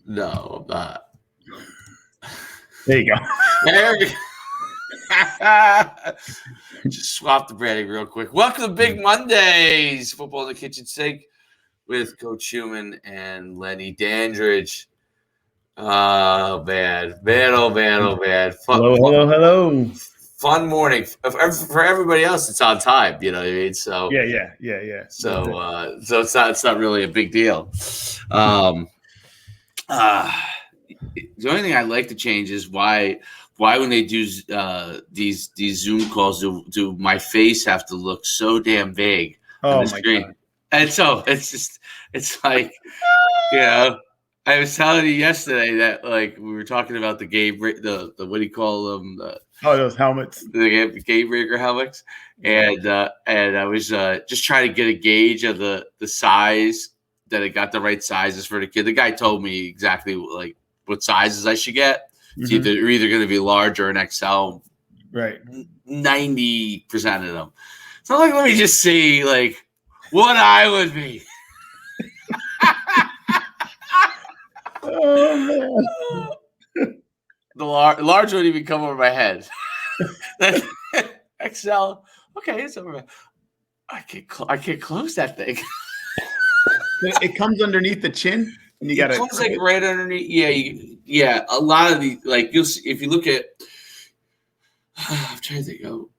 No, I'm not. There you go. There we go. Just swap the branding real quick. Welcome to Big Mondays, Football in the Kitchen Sink with Coach Schuman and Lenny Dandridge. Oh, man. Oh, man. Hello. Fun morning. For everybody else, it's on time. You know what I mean? So Yeah. So it's not really a big deal. The only thing I'd like to change is why when they do these Zoom calls do my face have to look so damn big on the screen? God. And so it's like, you know, I was telling you yesterday that like we were talking about the game, the what do you call them? Those helmets, the game breaker helmets, and I was just trying to get a gauge of the size that it got the right sizes for the kid. The guy told me exactly like what sizes I should get. It's either going to be large or an XL. Right. 90% of them. So like, let me just see like what I would be. Oh man. The large wouldn't even come over my head. XL. Okay, it's over my head. I can't close that thing. It comes underneath the chin. And you got it comes like right underneath. Yeah. A lot of the like you'll see if you look at. I'm trying to think.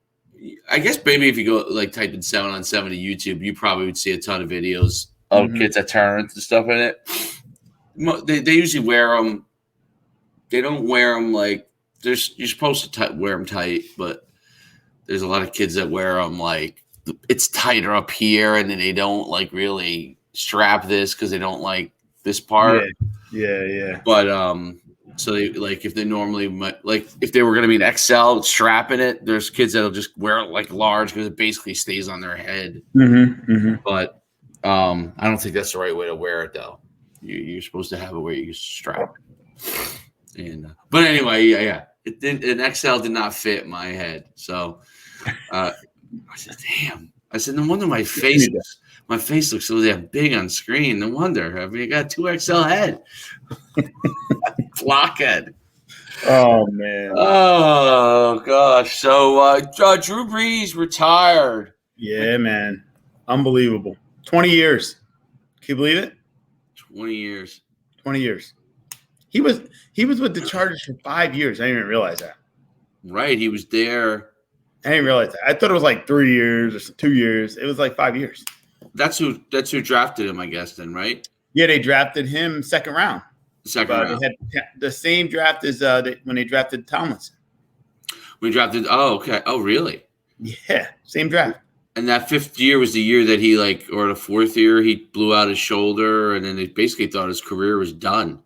I guess maybe if you go like type in 7-on-7 to YouTube, you probably would see a ton of videos of kids that turn and stuff in it. They usually wear them. They don't wear them like you're supposed to wear them tight, but there's a lot of kids that wear them like it's tighter up here, and then they don't like really strap this because they don't like this part. Yeah. But so they like if they normally like if they were going to be an XL strapping it, there's kids that'll just wear it like large because it basically stays on their head. But I don't think that's the right way to wear it though. You're supposed to have it where you strap it. And but anyway, yeah. An XL did not fit my head, so I said, "Damn!" I said, "No wonder my face looks so damn big on screen. No wonder. I mean, I got 2XL head, blockhead." Oh man. Oh gosh. So Drew Brees retired. Yeah, man. Unbelievable. 20 years. Can you believe it? 20 years. 20 years. He was with the Chargers for 5 years. I didn't even realize that. Right. He was there. I didn't realize that. I thought it was like 3 years or 2 years. It was like 5 years. That's who drafted him, I guess, then, right? Yeah, they drafted him second round. Second round. They had the same draft as when they drafted Tomlinson. We drafted. Oh, okay. Oh, really? Yeah, same draft. And that fifth year was the year that he or the fourth year, he blew out his shoulder, and then they basically thought his career was done.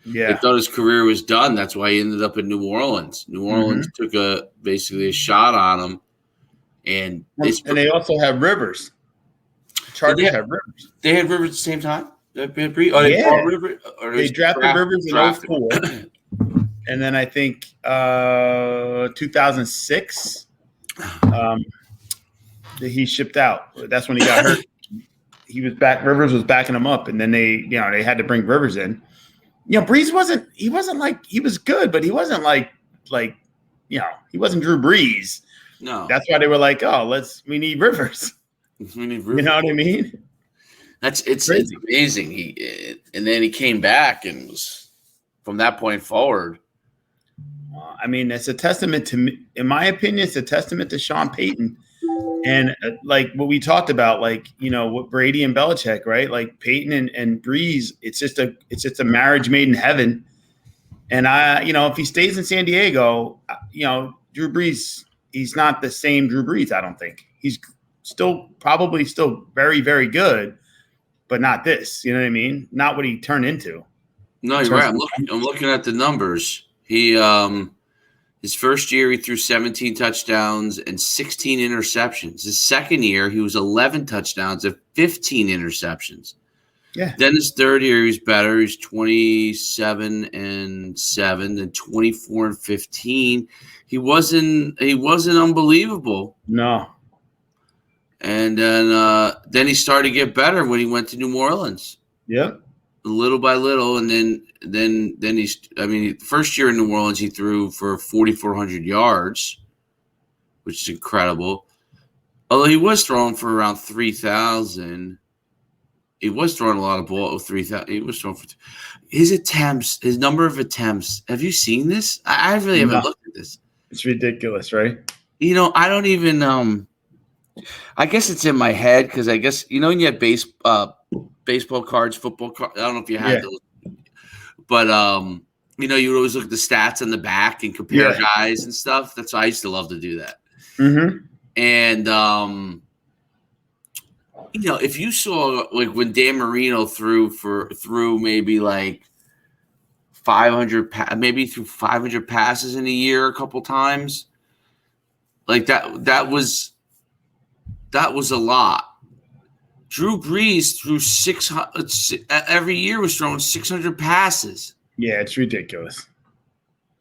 Yeah. They thought his career was done. That's why he ended up in New Orleans. New Orleans took basically a shot on him. And they also have Rivers. Chargers have Rivers. They had Rivers at the same time? They drafted Rivers in 2004. And then I think 2006, he shipped out. That's when he got hurt. He was back. Rivers was backing him up, and then they had to bring Rivers in. Brees he was good, but he wasn't like he wasn't Drew Brees. No. That's why they were like, we need Rivers. We need Rivers. You know what I mean? It's amazing. And then he came back and was from that point forward. I mean, it's a testament in my opinion, it's a testament to Sean Payton. And like what we talked about, like, what Brady and Belichick, right? Like Peyton and Brees, it's just a marriage made in heaven. And if he stays in San Diego, Drew Brees, he's not the same Drew Brees. I don't think he's probably still very, very good, but not this. You know what I mean? Not what he turned into. No, you're right. I'm looking at the numbers. He his first year he threw 17 touchdowns and 16 interceptions. His second year he was 11 touchdowns and 15 interceptions. Yeah. Then his third year he was better. He's 27-7 and 24-15. He wasn't unbelievable. No. And then he started to get better when he went to New Orleans. Yep. little by little, and then he's. I mean, first year in New Orleans, he threw for 4,400 yards, which is incredible. Although he was throwing for around 3,000. He was throwing a lot of ball. 3,000. He was throwing for his attempts. His number of attempts. Have you seen this? I really haven't looked at this. It's ridiculous, right? I don't even. I guess it's in my head because I guess when you have baseball cards, football cards. I don't know if you had those, but you would always look at the stats on the back and compare guys and stuff. That's why I used to love to do that. Mm-hmm. And if you saw like when Dan Marino threw maybe like 500, maybe threw 500 passes in a year a couple times, like that was a lot. Drew Brees threw 600 every year, was throwing 600 passes. Yeah, it's ridiculous.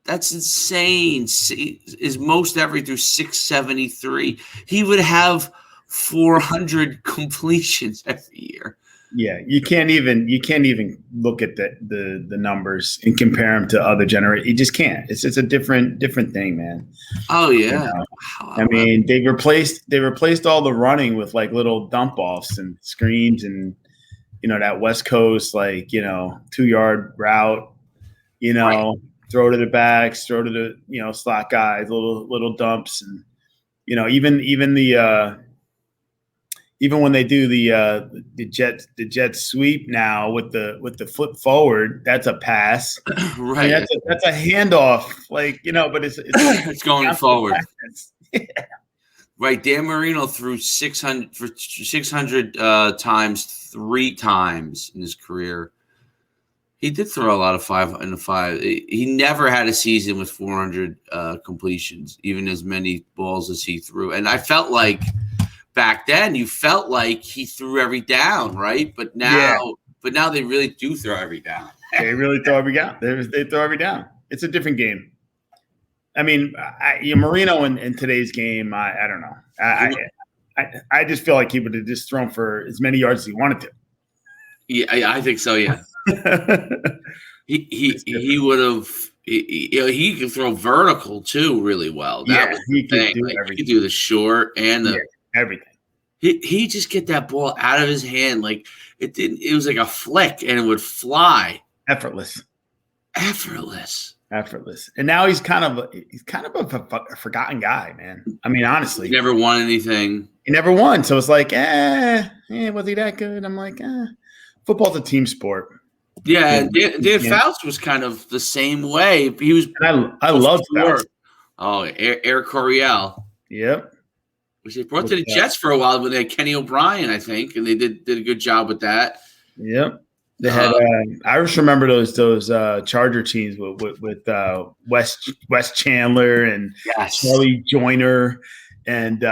That's insane. His most ever threw 673. He would have 400 completions every year. Yeah, you can't even look at the numbers and compare them to other generations. You just can't. It's a different thing, man. Oh yeah. Wow. I mean, they replaced all the running with like little dump offs and screens and that West Coast 2-yard route. Right. Throw to the backs, throw to the slot guys, little dumps, and even when they do the jet sweep now with the foot forward, that's a pass. Right. I mean, that's a handoff, but it's going forward. Yeah. Right. Dan Marino threw 600 times 3 times in his career. He did throw a lot of 5 in the 5. He never had a season with 400 completions, even as many balls as he threw. And I felt like back then, you felt like he threw every down, right? But now they really do throw every down. They really throw every down. They throw every down. It's a different game. I mean, Marino in today's game, I don't know. I just feel like he would have just thrown for as many yards as he wanted to. Yeah, I think so. Yeah. he would have. He could throw vertical too really well. That was he could thing. do everything. everything. He could do the short and the everything. He just get that ball out of his hand like it didn't. It was like a flick and it would fly. Effortless. And now he's kind of a forgotten guy, man. I mean, honestly, he never won anything. He never won, so it's like, was he that good? I'm like, football's a team sport. Yeah, Dan Fouts was kind of the same way. He was. I love Fouts. Oh, Eric Coryell. Yep. Which they brought to the Jets for a while when they had Kenny O'Brien, I think, and they did a good job with that. Yep. They had. I just remember those Charger teams with Wes Chandler and Charlie Joyner and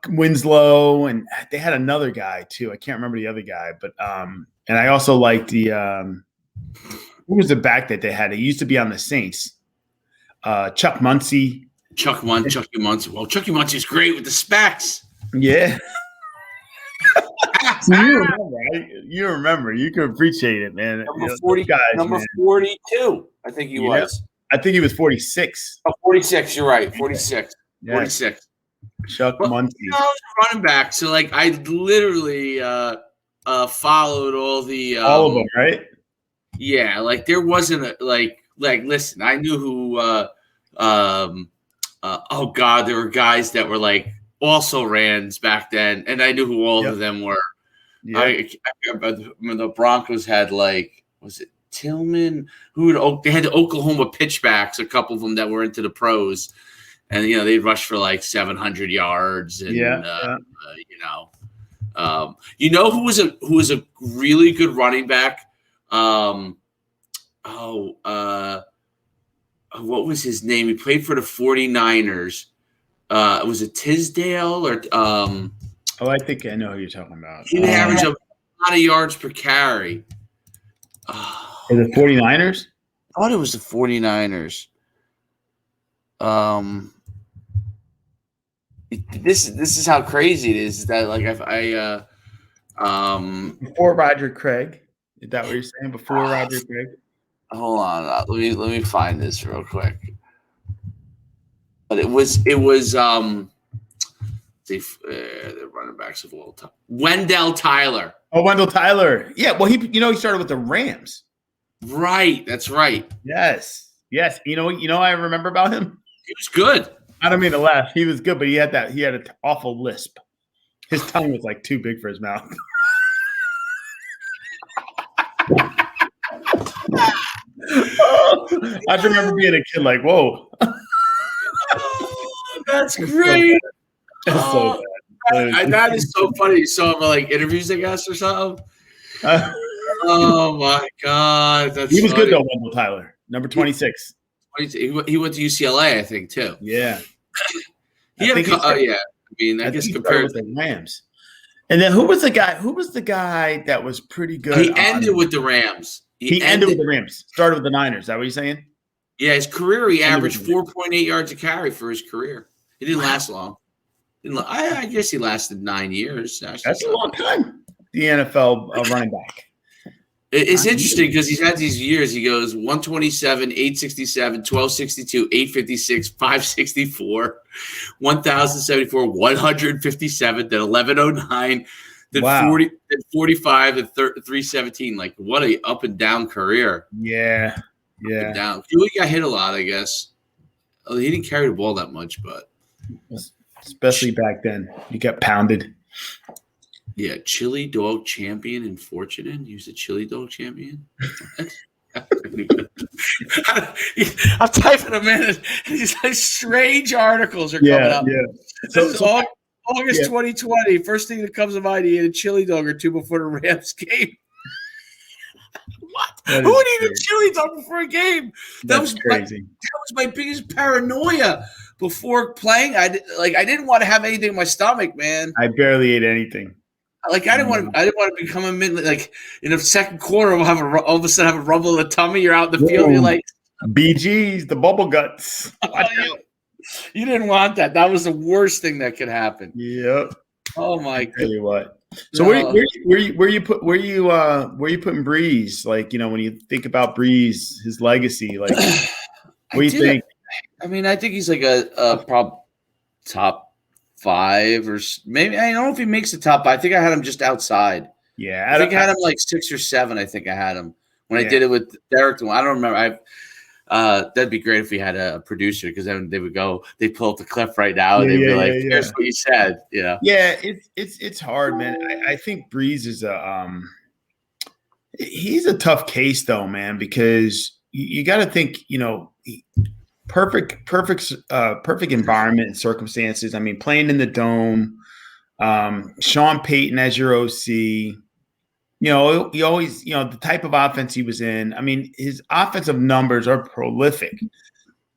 Winslow, and they had another guy too. I can't remember the other guy, but and I also liked the who was the back that they had? It used to be on the Saints. Chuck Muncie. Chucky Muncie. Well, Chucky Muncie's great with the specs. Yeah. You remember. You can appreciate it, man. Number 40 guys. Number 42, I think he was. I think he was 46. Oh, 46. You're right. 46. Yeah. 46. Chuck Muncie. I was a running back, so like I literally followed all of them, right? Yeah, like there wasn't a like listen, I knew who oh God, there were guys that were like also Rands back then, and I knew who all of them were. Yep. I remember the Broncos had was it Tillman? They had the Oklahoma pitchbacks, a couple of them that were into the pros, and they'd rush for like 700 yards, and who was a really good running back? What was his name? He played for the 49ers. Was it Tisdale or I think I know who you're talking about. He averaged a lot of yards per carry. For the 49ers? I thought it was the 49ers. This is how crazy it is that before Roger Craig. Is that what you're saying before Roger Craig? Hold on, let me find this real quick. But it was the running backs of all time. Wendell Tyler. Oh, Wendell Tyler. Yeah, well, he started with the Rams. Right, that's right. Yes. You know I remember about him? He was good. I don't mean to laugh. He was good, but he had an awful lisp. His tongue was like too big for his mouth. I remember being a kid like, whoa. That's great. That's so bad. That is so funny. You saw him like interviews, I guess, or something. Oh my God. He was good though, Wendell Tyler. Number 26. He went to UCLA, I think, too. Yeah. Yeah. I mean, I guess compared with the Rams. And then who was the guy that was pretty good? He ended with the Rams. He ended with the Rams. Started with the Niners. Is that what you're saying? Yeah, his career, he averaged 4.8 yards a carry for his career. He didn't last long. I guess he lasted 9 years. That's a long time. The NFL running back. It's interesting because he's had these years. He goes 127, 867, 1262, 856, 564, 1074, 157, then 1109, then 40, then 45, then 317. Like, what a up and down career. Yeah. Up and down. He got hit a lot, I guess. He didn't carry the ball that much, but. Especially back then. He got pounded. Yeah, chili dog champion in Fortune. He was a chili dog champion. I'm typing them in, and these like strange articles are coming up. Yeah. This is August 2020. First thing that comes to mind, he ate a chili dog or two before the Rams game. What? Who would eat a chili dog before a game? That was crazy. That was my biggest paranoia before playing. I didn't want to have anything in my stomach, man. I barely ate anything. Like I didn't want to become a mid. Like in the second quarter, we'll have all of a sudden have a rumble in the tummy. You're out in the field. You're like BGs, the bubble guts. You didn't want that. That was the worst thing that could happen. Yep. Oh my God. Tell you what. So where you putting Brees? Like, you know, when you think about Brees, his legacy, like what do you think? I mean, I think he's like a top 5 or maybe, I don't know if he makes the top 5. I think I had him just outside. Yeah. I think I had him like 6 or 7. I think I had him when I did it with Derek. I don't remember. That'd be great if we had a producer, because then they pull up the clip right now and they'd be like, here's what you said. Yeah. Yeah. It's hard, man. I think Brees is he's a tough case though, man, because you got to think, you know, perfect environment and circumstances. I mean, playing in the dome, Sean Payton as your OC. You know, he always, you know, the type of offense he was in. I mean, his offensive numbers are prolific.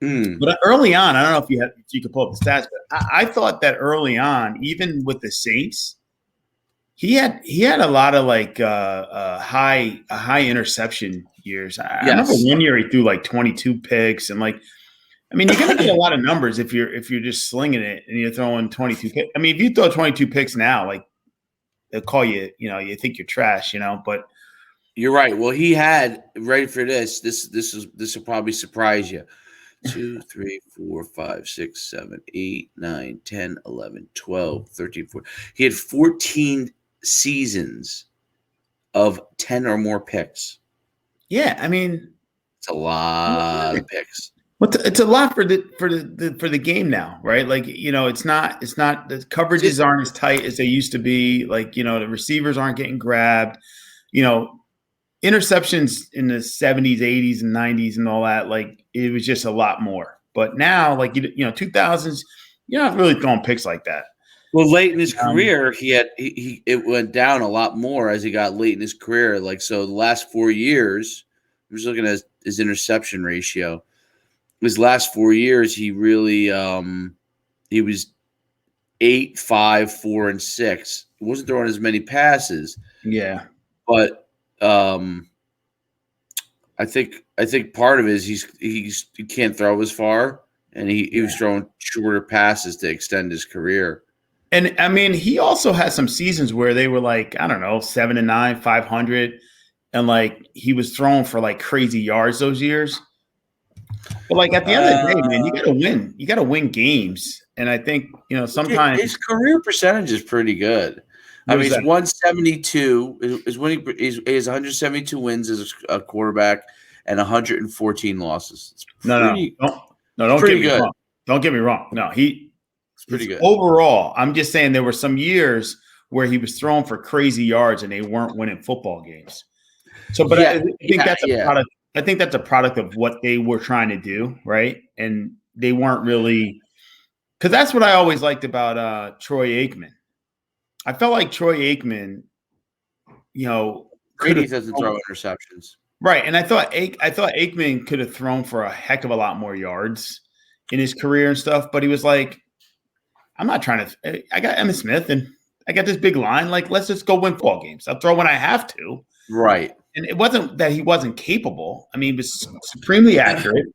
But early on, I don't know if you could pull up the stats, but I thought that early on, even with the Saints, he had a lot of like high interception years. I remember one year he threw like 22 picks, and like, I mean, you're gonna get a lot of numbers if you're just slinging it and you're throwing 22 picks. I mean, if you throw 22 picks now, like, they'll call you, you know, you think you're trash, you know, but you're right. Well, he had, ready for this will probably surprise you. 2, 3, 4, 5, 6, 7, 8, 9, 10, 11, 12, 13, 14. He had 14 seasons of 10 or more picks. Yeah, I mean, it's a lot of picks. It's a lot for the game now, right? Like, you know, it's not the coverages aren't as tight as they used to be. Like, you know, the receivers aren't getting grabbed. You know, interceptions in the 70s, 80s, and 90s and all that, like, it was just a lot more. But now, like, you know, 2000s, you're not really throwing picks like that. Well, late in his career, it went down a lot more as he got late in his career. Like, so the last 4 years, I was looking at his interception ratio. His last 4 years, he really he was 8, 5, 4, and 6. He wasn't throwing as many passes. Yeah, but I think part of it is he can't throw as far, and he was throwing shorter passes to extend his career. And I mean, he also had some seasons where they were like, I don't know, 7-9, 500. and like he was throwing for like crazy yards those years. But like at the end of the day, man, you got to win. You got to win games, and I think sometimes his career percentage is pretty good. I mean, he's 172. Is winning. He has 172 wins as a quarterback and 114 losses. It's pretty, don't get me wrong. Don't get me wrong. No, it's pretty good overall. I'm just saying there were some years where he was throwing for crazy yards and they weren't winning football games. So, but I think that's a product. I think that's a product of what they were trying to do, right? And they weren't really, because that's what I always liked about Troy Aikman. I felt like Troy Aikman, Brady doesn't throw interceptions, right? And I thought Aikman could have thrown for a heck of a lot more yards in his career and stuff. But he was like, I'm not trying to. I got Emmitt Smith and I got this big line. Like, let's just go win football games. I'll throw when I have to. Right. And it wasn't that he wasn't capable. I mean, he was supremely accurate.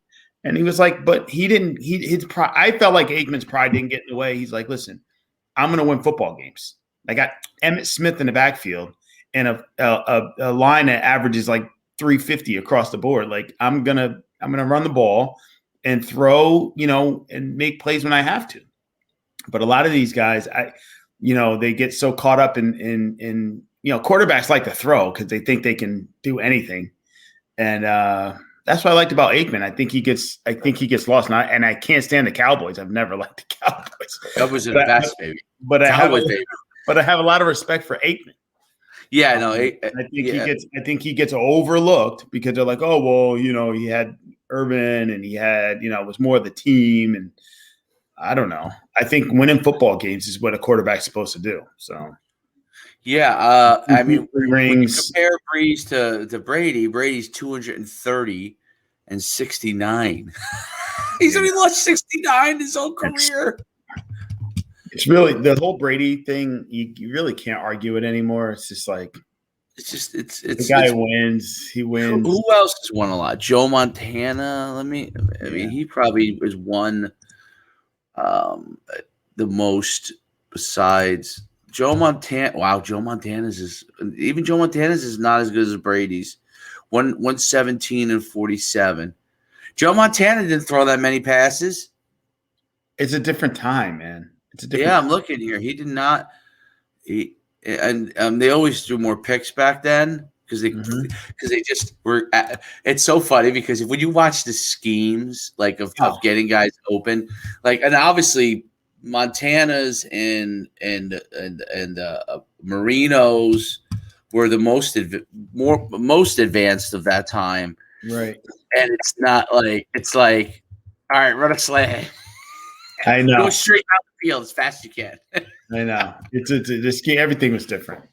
And he was like, but he didn't. His pride. I felt like Aikman's pride didn't get in the way. He's like, listen, I'm going to win football games. I got Emmitt Smith in the backfield and a line that averages like 350 across the board. Like I'm gonna run the ball and throw, and make plays when I have to. But a lot of these guys, they get so caught up in quarterbacks like to throw because they think they can do anything, and that's what I liked about Aikman. I think he gets lost, and I can't stand the Cowboys. I've never liked the Cowboys. That was the best, baby. But I have a lot of respect for Aikman. Yeah, no, I think he gets overlooked because they're like, oh well, he had Urban and he had, it was more of the team, and I don't know. I think winning football games is what a quarterback's supposed to do. So. Yeah, I mean, when you compare Brees to Brady, Brady's 230 and 69. He's only lost 69 his whole career. It's really the whole Brady thing. You really can't argue it anymore. It's just like it's the guy wins. He wins. Who else has won a lot? Joe Montana. I mean, he probably has won the most besides. Joe Montana. Wow, Joe Montana's is not as good as Brady's. 117 and 47. Joe Montana didn't throw that many passes. It's a different time, man. I'm looking here. He did not. They always do more picks back then because they just were. It's so funny because when you watch the schemes of getting guys open, and obviously. Montana's and Marinos were the most advanced of that time, right? And it's not all right, run a slant. I know, go straight out the field as fast as you can. I know it's this game. Everything was different.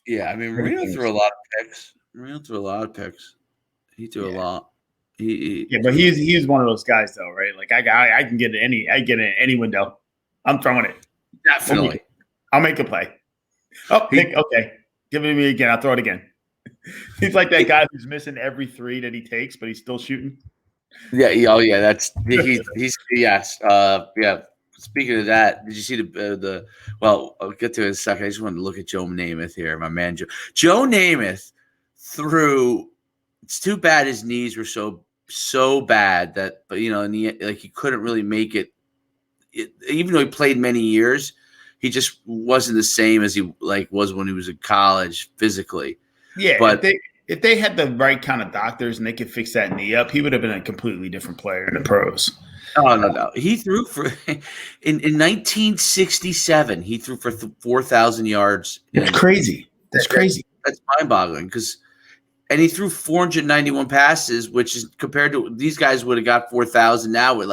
Yeah, I mean Marino threw a lot of picks. He threw a lot. But he's one of those guys though, right? Like I can get in any window. I'm throwing it. Definitely. I'll make a play. Oh, okay. Give it to me again. I'll throw it again. He's like that guy who's missing every three that he takes, but he's still shooting. Yeah. Oh, yeah. That's he's yes. Yeah. Speaking of that, did you see the? Well, I'll get to it in a second. I just wanted to look at Joe Namath here, my man. Joe Namath threw. It's too bad his knees were so bad that, but he couldn't really make it. Even though he played many years, he just wasn't the same as he was when he was in college physically. Yeah, but if they had the right kind of doctors and they could fix that knee up, he would have been a completely different player in the pros. Oh no! He threw for in 1967. He threw for 4,000 yards. That's crazy. That's crazy. That's mind-boggling and he threw 491 passes, which is compared to these guys would have got 4,000 now with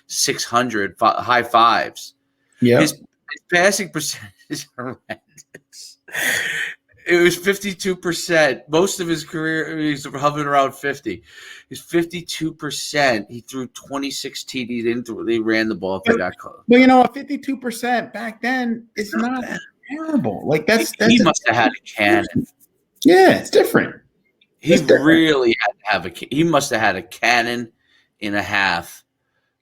600 high fives. Yeah, his passing percentage is horrendous. It was 52%. Most of his career, he's hovering around 50. He's 52%. He threw 26 TDs. They ran the ball if they got close. Well, 52% back then is not terrible. That's he must have had a cannon. Yeah, it's different. Really had to have he must have had a cannon and a half.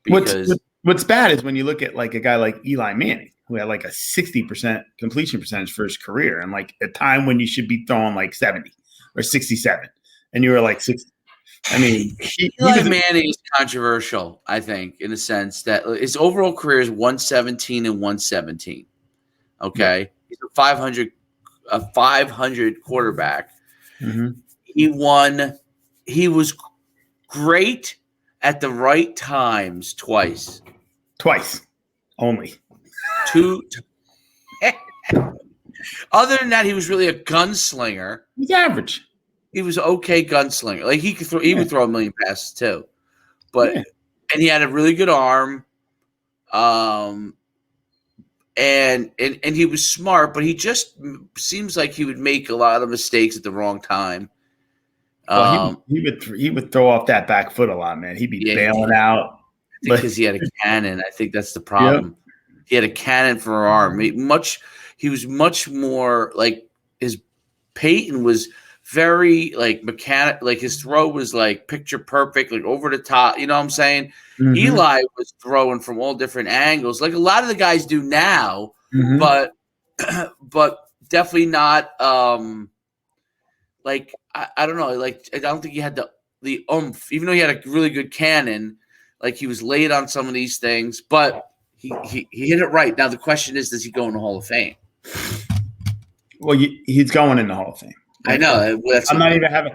Because what's bad is when you look at a guy like Eli Manning, who had a 60% completion percentage for his career, and a time when you should be throwing 70. or 67, and you were like 60. I mean, Eli Manning is controversial, I think, in a sense that his overall career is 117 and 117. Okay, yeah. He's a 500 quarterback. Mm-hmm. He won. He was great at the right times twice only. Two. Other than that, he was really a gunslinger. He's average. He was okay gunslinger. Like he could throw. He would throw a million passes too, but and he had a really good arm. And he was smart, but he just seems like he would make a lot of mistakes at the wrong time. Well, he would throw off that back foot a lot, man. He'd be bailing out because he had a cannon. I think that's the problem. Yep. He had a cannon for an arm. He was much more like his Peyton was very like mechanic. Like his throw was like picture perfect, like over the top. You know what I'm saying? Mm-hmm. Eli was throwing from all different angles, like a lot of the guys do now, mm-hmm. but definitely not. Like I don't know. Like I don't think he had the oomph, even though he had a really good cannon. Like he was late on some of these things, but he hit it right. Now the question is, does he go in the Hall of Fame? Well, he's going in the Hall of Fame. I know. I'm not even having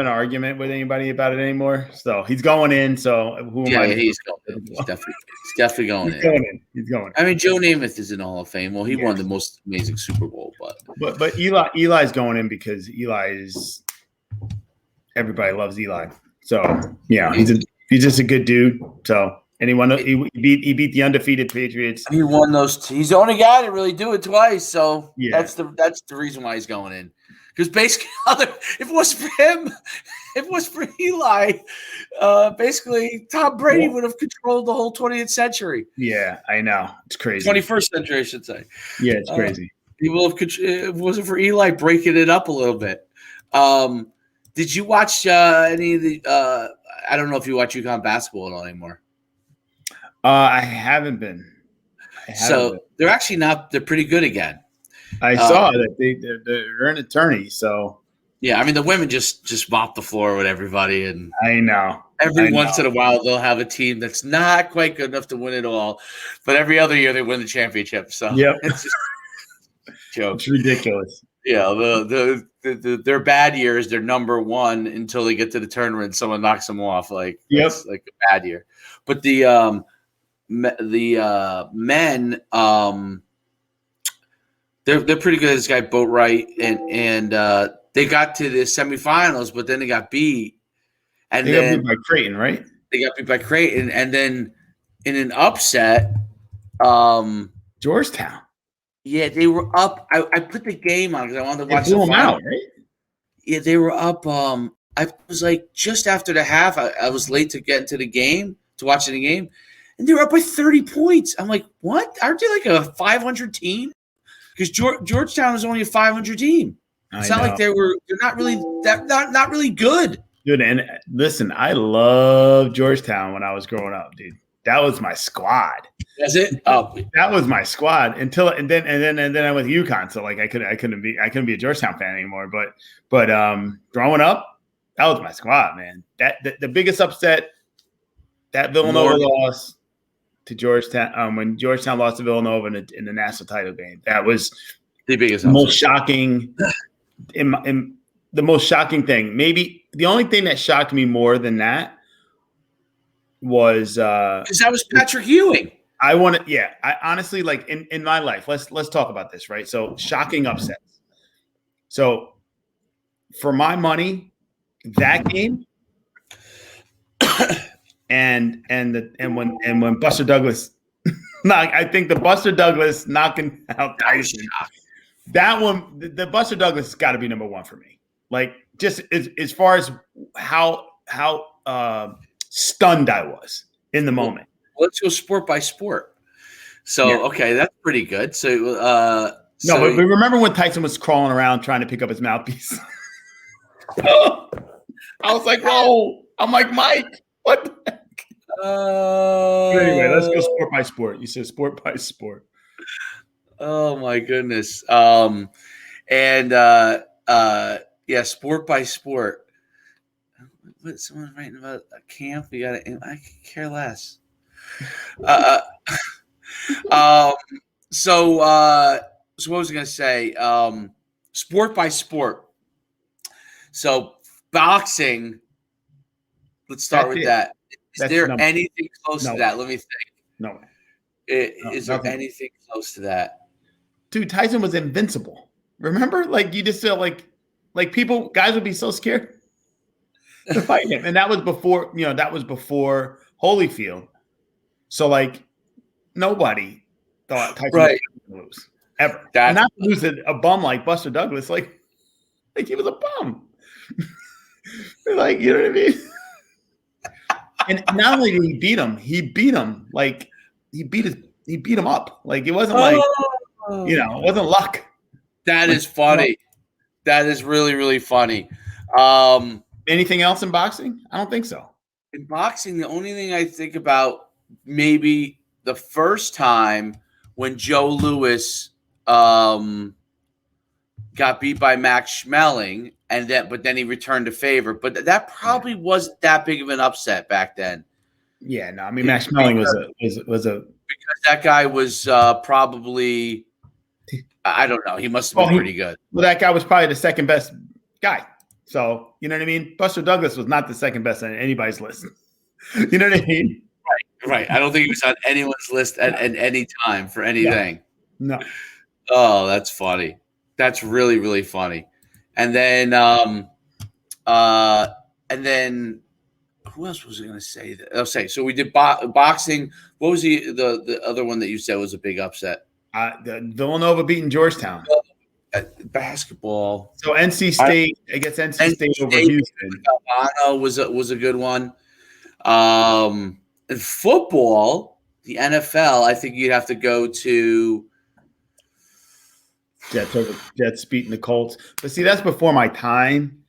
an argument with anybody about it anymore. So he's going in. So who am I? Yeah, he's going in. He's definitely going in. He's going in. I mean, Joe Namath is in the Hall of Fame. Well, he won the most amazing Super Bowl, but Eli's going in because everybody loves Eli. So yeah, he's just a good dude. So anyone he beat the undefeated Patriots. He won those. He's the only guy to really do it twice. So that's the reason why he's going in. Because basically, if it was for him, if it was for Eli, basically Tom Brady would have controlled the whole 20th century. Yeah, I know. It's crazy. 21st century, I should say. Yeah, it's crazy. He will have. If it wasn't for Eli breaking it up a little bit. Did you watch any of the? I don't know if you watch UConn basketball at all anymore. I haven't been. They're actually not. They're pretty good again. I saw that they're an attorney. So yeah, I mean the women just mop the floor with everybody, and I know every once in a while they'll have a team that's not quite good enough to win it all, but every other year they win the championship. So yep, it's just joke. It's ridiculous. Yeah, their bad years, they're number one until they get to the tournament and someone knocks them off. Like it's like a bad year. But the men, they're pretty good. This guy Boatwright and they got to the semifinals, but then they got beat. And they got beat by Creighton, right? They got beat by Creighton, and then in an upset, Georgetown. Yeah, they were up. I put the game on because I wanted to watch the final. Out, right? Yeah, they were up. I was like just after the half. I was late to get into the game to watch the game, and they were up by 30 points. I'm like, what? Aren't they like a 500 team? Because Georgetown is only a 500 team. It's not like they're not really not really good. Dude, and listen, I love Georgetown when I was growing up, dude. That was my squad. That's it. Oh, that was my squad and then I went to UConn. So like I couldn't be a Georgetown fan anymore. But growing up, that was my squad, man. The biggest upset, that Villanova loss to Georgetown when Georgetown lost to Villanova in the national title game. That was the biggest, most shocking. In the most shocking thing, maybe the only thing that shocked me more than that was because that was Patrick Ewing. I honestly, like in my life, let's talk about this, right? So shocking upsets. So for my money, that game and when Buster Douglas I think the Buster Douglas knocking out Tyson, that one, the Buster Douglas has got to be number one for me. Like just as far as how stunned I was in the moment. Let's go sport by sport. So, okay, that's pretty good. So, but remember when Tyson was crawling around trying to pick up his mouthpiece? I was like, whoa. I'm like, Mike, what the heck? Anyway, let's go sport by sport. You said sport by sport. Oh, my goodness. Yeah, sport by sport. What someone's writing about a camp? We got to. I could care less. Uh, um. So what was I gonna say? Sport by sport. So boxing. Let's start That's with it. that. Is That's there anything close no to way. that? Let me think. No way. Is there Nothing. anything close to that? Dude, Tyson was invincible. Remember? Like you just feel like guys would be so scared to fight him. And that was before, that was before Holyfield. So like nobody thought Tyson was Right. going to lose ever. That's And not to lose a bum like Buster Douglas, like he was a bum. Like, you know what I mean? And not only did he beat him like he beat him up. Like it wasn't like, it wasn't luck. That is funny. That is really, really funny. Anything else in boxing? I don't think so. In boxing, the only thing I think about maybe the first time when Joe Louis got beat by Max Schmeling, but then he returned to favor. But that probably wasn't that big of an upset back then. Yeah, no, I mean Max Schmeling was a because that guy was probably, I don't know, he must have been pretty good. Well, that guy was probably the second best guy. So you know what I mean. Buster Douglas was not the second best on anybody's list. You know what I mean? Right. I don't think he was on anyone's list at any time for anything. No. Oh, that's funny. That's really, really funny. And then who else was I going to say? So we did boxing. What was the other one that you said was a big upset? The Villanova beating Georgetown. Basketball. So NC State against NC State over Houston. Was a good one. And football, the NFL, I think you'd have to go to Jets beating the Colts. But see, that's before my time.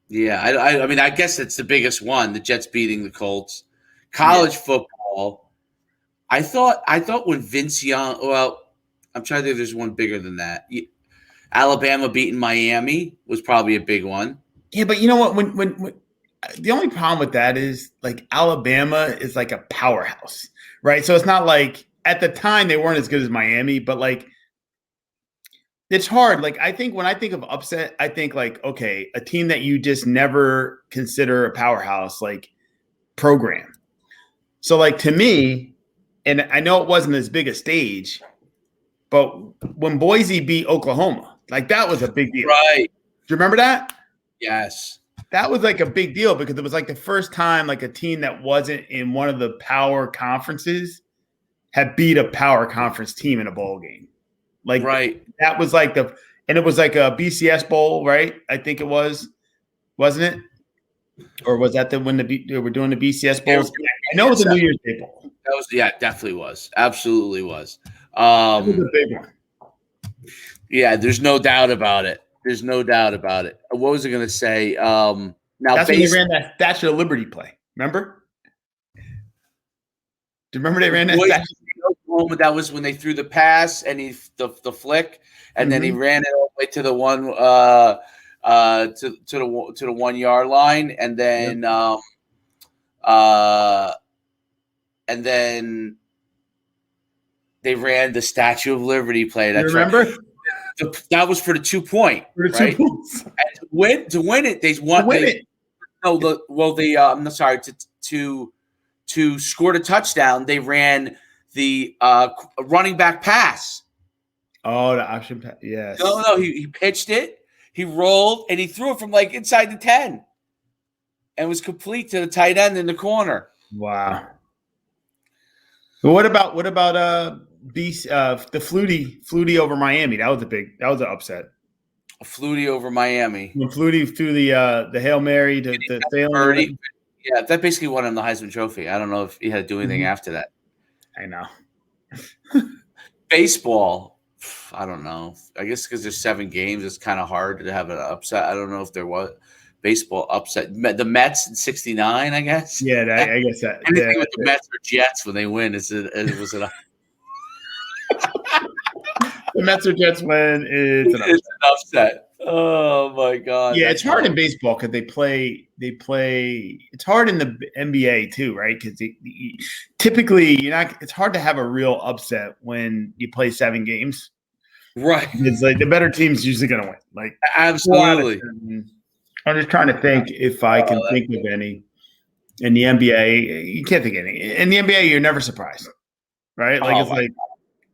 Yeah, I mean, I guess it's the biggest one, the Jets beating the Colts. College football, I thought when Vince Young, well, I'm trying to think if there's one bigger than that. Alabama beating Miami was probably a big one. Yeah, but you know what? When the only problem with that is like Alabama is like a powerhouse, right? So it's not like at the time they weren't as good as Miami, but like it's hard. Like I think when I think of upset, I think like, okay, a team that you just never consider a powerhouse, like program. So like to me, and I know it wasn't as big a stage, but when Boise beat Oklahoma, like that was a big deal. Right. Do you remember that? Yes. That was like a big deal because it was like the first time like a team that wasn't in one of the power conferences had beat a power conference team in a bowl game. Like that was like and it was like a BCS bowl, right? I think it was, wasn't it? Or was that when they were doing the BCS bowls? I know it was a New Year's Day bowl. That was, yeah, definitely was. Absolutely was. It was a big one. Yeah, there's no doubt about it. There's no doubt about it. What was I going to say? Now that's when they ran that Statue of Liberty play. Remember? Do you remember they ran that Statue? That was when they threw the pass and the flick, and then he ran it all the way to the one to the 1 yard line, and then and then they ran the Statue of Liberty play. That's remember? Right. That was for the 2 point, right? 2 points. And to win it, they won. I'm sorry. To score the touchdown, they ran the running back pass. Oh, the option pass. Yes. No. He pitched it. He rolled and he threw it from like inside the 10, and was complete to the tight end in the corner. Wow. Well, what about the Flutie over Miami? That was an upset. A Flutie over Miami. When Flutie threw the Hail Mary to Birdie. Yeah, that basically won him the Heisman Trophy. I don't know if he had to do anything after that. I know. Baseball, I don't know. I guess because there's 7 games, it's kind of hard to have an upset. I don't know if there was baseball upset. The Mets in '69, I guess. Yeah, I guess that. Anything with the Mets or Jets when they win was it? the Mets or Jets win, it's an upset. It's an upset. Oh my God. Yeah, it's hard in baseball because they play. It's hard in the NBA too, right? Because typically you're not. It's hard to have a real upset when you play 7 games. Right. It's like the better team's usually going to win. Like absolutely. I'm just trying to think if I can think of any. In the NBA, you can't think of any. In the NBA, you're never surprised, right? Like it's like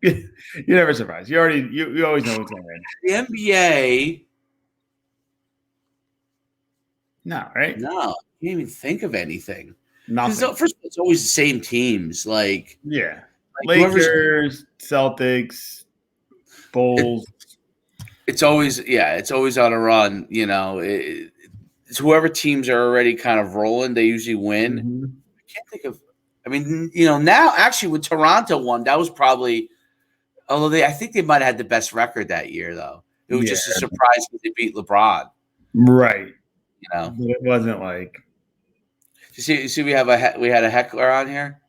you're never surprised. You always know what's going to win. The NBA. No, right? No, you can't even think of anything. Nothing. First of all, it's always the same teams. Like Lakers, Celtics, Bulls. It's always on a run. You know, it's whoever teams are already kind of rolling, they usually win. Mm-hmm. I can't think of. I mean, you know, now actually when Toronto won, that was probably. Although I think they might have had the best record that year, though. It was just a surprise because they beat LeBron. Right. You know, but it wasn't like. You see, we had a heckler on here.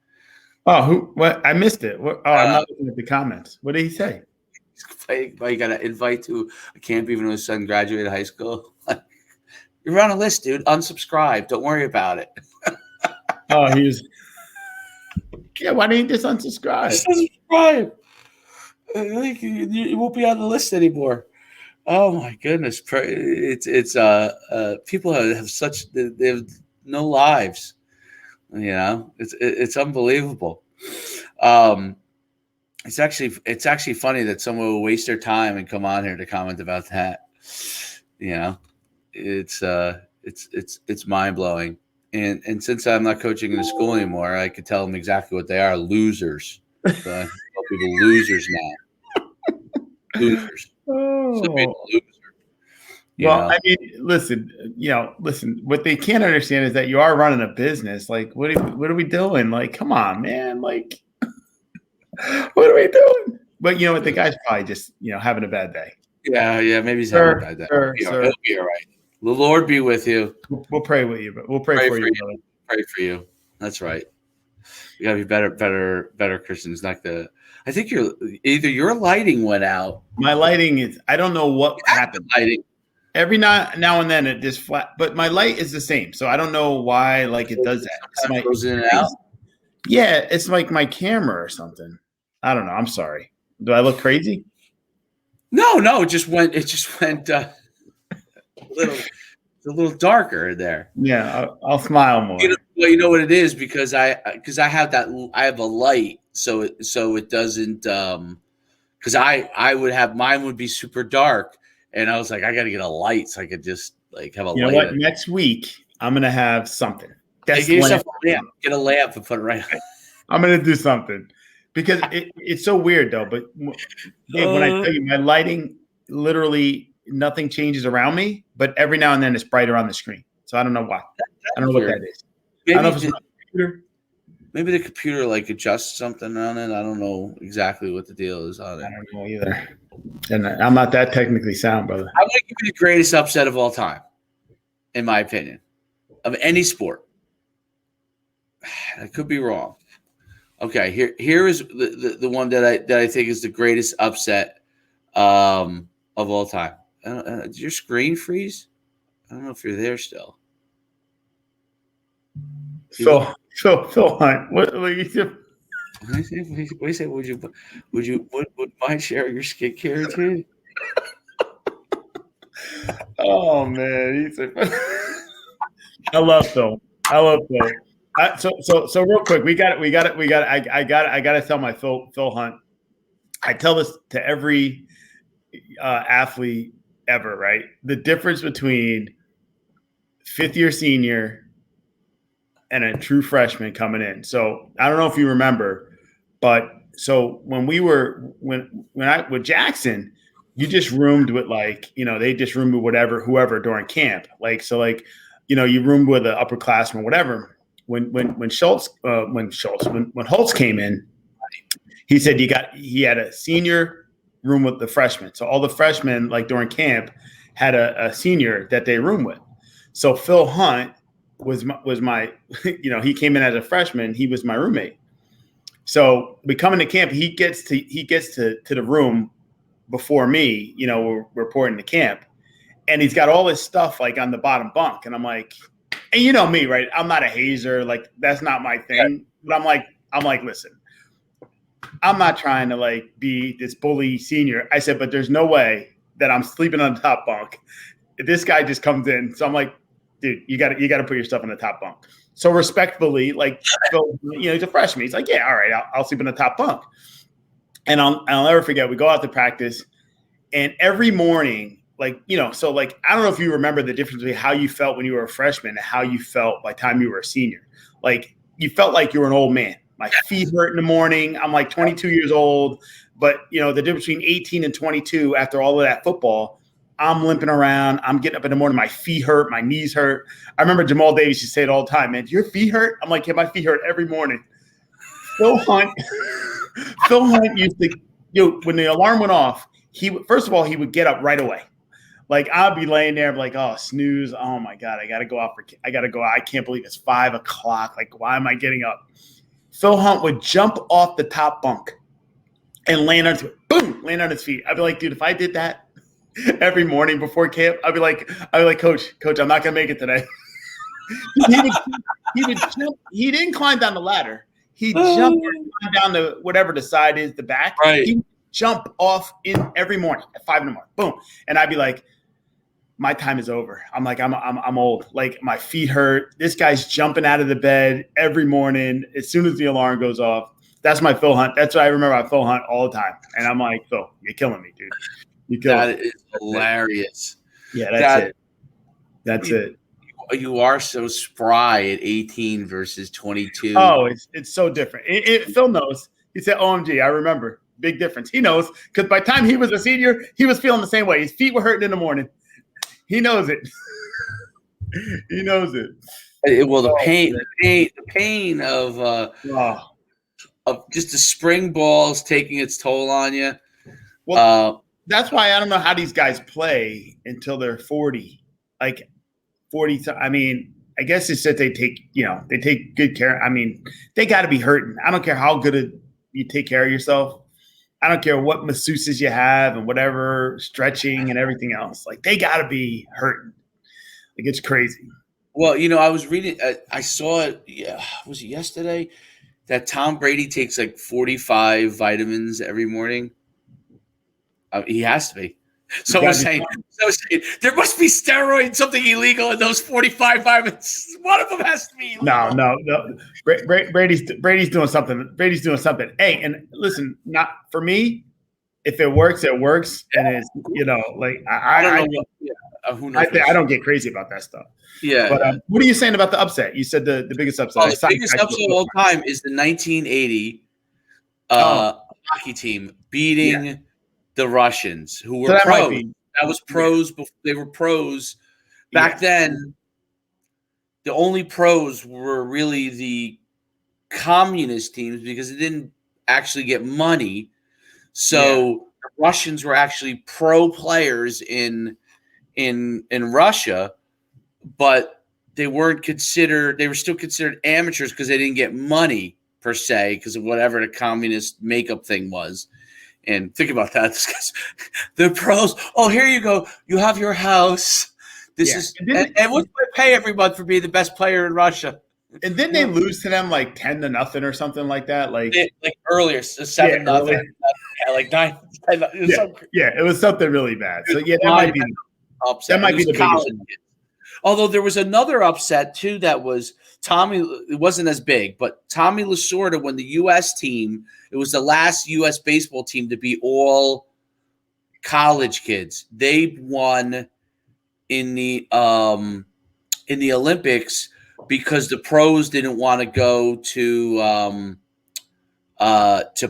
Oh, who? What? I missed it. What? Oh, I'm not looking at the comments. What did he say? You got an invite to a camp even though his son graduated high school. You're on a list, dude. Unsubscribe. Don't worry about it. Oh, he's. Yeah, why didn't you just unsubscribe? Just unsubscribe. You won't be on the list anymore. Oh my goodness! It's people have they have no lives. You know, it's unbelievable. It's actually funny that someone will waste their time and come on here to comment about that. You know, it's mind blowing. And since I'm not coaching in the school anymore, I could tell them exactly what they are: losers. So I tell people losers now. Losers. Oh. So loser. Well, I mean, listen. What they can't understand is that you are running a business. Like, what are we doing? Like, come on, man. Like, what are we doing? But you know what? The guy's probably just having a bad day. Yeah. Maybe he's having a bad day. It'll be all right. The Lord be with you. We'll pray with you, but we'll pray for you. Brother. Pray for you. That's right. You gotta be better Christians. I think your lighting went out. My lighting is. I don't know what happened. Lighting. Every now and then it just flat, but my light is the same, so I don't know why. Like it does that. It goes in and out. Yeah, it's like my camera or something. I don't know. I'm sorry. Do I look crazy? No. It just went. A little darker there. Yeah, I'll smile more. You know what it is because I have that. I have a light, so it doesn't. Because I would have mine would be super dark, and I was like, I got to get a light so I could just like have a light. You know what? Next week I'm gonna have something. Get yourself a lamp. Get a lamp and put it right on. I'm gonna do something because it's so weird though. But Dave, when I tell you my lighting, literally nothing changes around me, but every now and then it's brighter on the screen. So I don't know why. I don't know what that is. Maybe I don't know if it's my computer. Maybe the computer like adjusts something on it. I don't know exactly what the deal is on it. I don't know either. And I'm not that technically sound, brother. I'm going to give you the greatest upset of all time, in my opinion, of any sport. I could be wrong. Okay, here is the one that I think is the greatest upset of all time. Did your screen freeze? I don't know if you're there still. Phil Hunt. What you do? What do you say? Would mind sharing your skincare routine? Oh man, I love Phil. So real quick, we got it. I got to tell my Phil Hunt. I tell this to every athlete ever, right? The difference between fifth-year senior and a true freshman coming in. So I don't know if you remember, but so when I with Jackson, you just roomed with they just roomed with whoever during camp. You roomed with an upperclassman, whatever. When Holtz came in, he said he had a senior room with the freshmen. So all the freshmen during camp had a senior that they roomed with. So Phil Hunt was my he came in as a freshman. He was my roommate. So we come into camp. He gets to the room before me, were reporting to camp, and he's got all his stuff like on the bottom bunk, and I'm like, and you know me, right? I'm not a hazer, like that's not my thing. But I'm like, listen, I'm not trying to like be this bully senior. I said, but there's no way that I'm sleeping on the top bunk. This guy just comes in, so I'm like, dude, you got to put your stuff in the top bunk. So respectfully, like, Phil, he's a freshman. He's like, yeah, all right, I'll sleep in the top bunk. And I'll never forget. We go out to practice, and every morning, so I don't know if you remember the difference between how you felt when you were a freshman and how you felt by the time you were a senior. Like, you felt like you were an old man. My feet hurt in the morning. I'm like 22 years old, but the difference between 18 and 22 after all of that football. I'm limping around. I'm getting up in the morning. My feet hurt. My knees hurt. I remember Jamal Davis used to say it all the time, man, do your feet hurt? I'm like, yeah, my feet hurt every morning. Phil Hunt used to, when the alarm went off, he would get up right away. Like, I'd be laying there, like, oh, snooze. Oh my God, I got to go out. I can't believe it's 5 o'clock. Like, why am I getting up? Phil Hunt would jump off the top bunk and land on his feet. I'd be like, dude, if I did that every morning before camp, I'd be like, coach, I'm not gonna make it today. he would jump. He didn't climb down the ladder. He jumped down to whatever the side is, the back. Right. He would jump off in every morning at 5 a.m. Boom, and I'd be like, my time is over. I'm like, I'm old. Like, my feet hurt. This guy's jumping out of the bed every morning as soon as the alarm goes off. That's my Phil Hunt. That's what I remember about Phil Hunt all the time. And I'm like, Phil, you're killing me, dude. That is hilarious. Yeah, that's it. You are so spry at 18 versus 22. Oh, it's so different. Phil knows. He said, OMG, I remember. Big difference. He knows, because by the time he was a senior, he was feeling the same way. His feet were hurting in the morning. He knows it. He knows it. Well, the pain of just the spring balls taking its toll on you. Well, that's why I don't know how these guys play until they're 40. Like 40. I mean, I guess it's that they take good care. I mean, they got to be hurting. I don't care how good you take care of yourself. I don't care what masseuses you have and whatever stretching and everything else. Like, they got to be hurting. Like, it's crazy. Well, I was reading. I saw it. Yeah, was it yesterday? That Tom Brady takes like 45 vitamins every morning. He has to be. Someone saying there must be steroids, something illegal in those 45 vitamins. One of them has to be illegal. No. Brady's doing something. Brady's doing something. Hey, and listen, not for me. If it works, it works, and it's like I don't know. Who knows? I don't get crazy about that stuff. Yeah. But what are you saying about the upset? You said the biggest upset. The biggest upset of all time is the 1980 hockey team beating the Russians, who were pros. That was pros. They were pros back then. The only pros were really the communist teams because it didn't actually get money. So the Russians were actually pro players in Russia, but they weren't considered. They were still considered amateurs because they didn't get money per se because of whatever the communist makeup thing was. And think about that. The pros. Oh, here you go. You have your house. This is and what do I pay every month for being the best player in Russia? And didn't they lose to them like 10-0 or something like that? Like earlier, 7-0, like 9. It was something really bad. So that might be upset. That might be the biggest. Although there was another upset too that was Tommy. It wasn't as big, but Tommy Lasorda, when the U.S. team, it was the last U.S. baseball team to be all college kids. They won in the Olympics because the pros didn't want to go to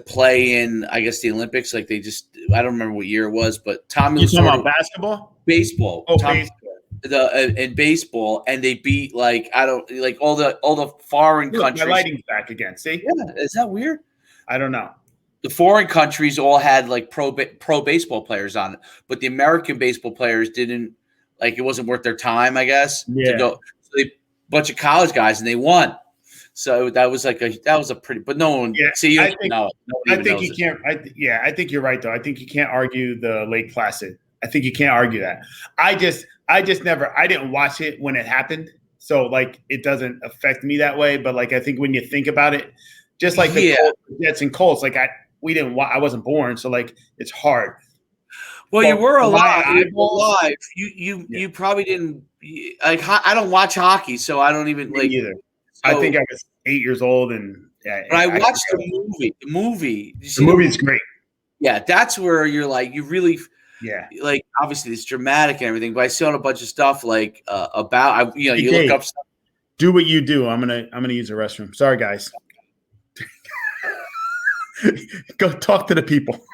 play in, I guess, the Olympics. Like, they just, I don't remember what year it was, but Tommy Lasorda. You talking about basketball? Baseball. Oh, baseball. In baseball, and they beat all the foreign countries. My lighting's back again. See? Yeah, is that weird? I don't know. The foreign countries all had like pro baseball players on it, but the American baseball players didn't. Like, it wasn't worth their time, I guess. To go. So they bunch of college guys, and they won. So that was a pretty, but no one. Yeah, See, I think, no, I think you can't. I think you're right though. I think you can't argue the Lake Placid. I think you can't argue that. I just never. I didn't watch it when it happened, so like it doesn't affect me that way. But like I think when you think about it, just like the Jets and Colts, like I wasn't born, so like it's hard. Well, you were alive. You Yeah. probably didn't like. I don't watch hockey, so I don't even Me like. either. So, I think I was 8 years old, and but I watched the movie. The movie. The movie's great. Yeah, that's where you're like, you really. Yeah. Like obviously it's dramatic and everything, but I saw a bunch of stuff like about you Dave, look up stuff. Do what you do. I'm gonna use the restroom. Sorry, guys. Go talk to the people.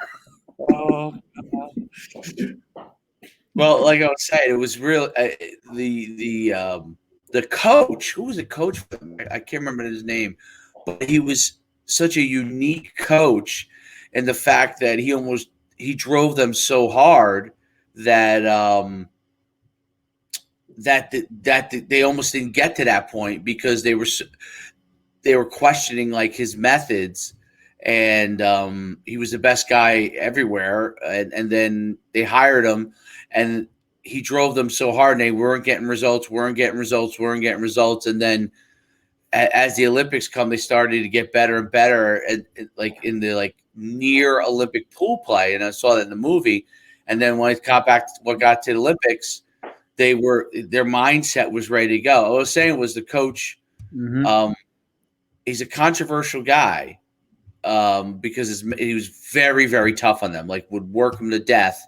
Well, like I was saying, it was real. The coach, who was the coach? I can't remember his name, but he was such a unique coach, and the fact that he drove them so hard that they almost didn't get to that point because they were questioning like his methods, and he was the best guy everywhere, and then they hired him, and he drove them so hard, and they weren't getting results, and then as the Olympics come, they started to get better and better, and like in the like near Olympic pool play, and I saw that in the movie. And then when it got to the Olympics, their mindset was ready to go. All I was saying was the coach, he's a controversial guy because he was very, very tough on them, like would work them to death.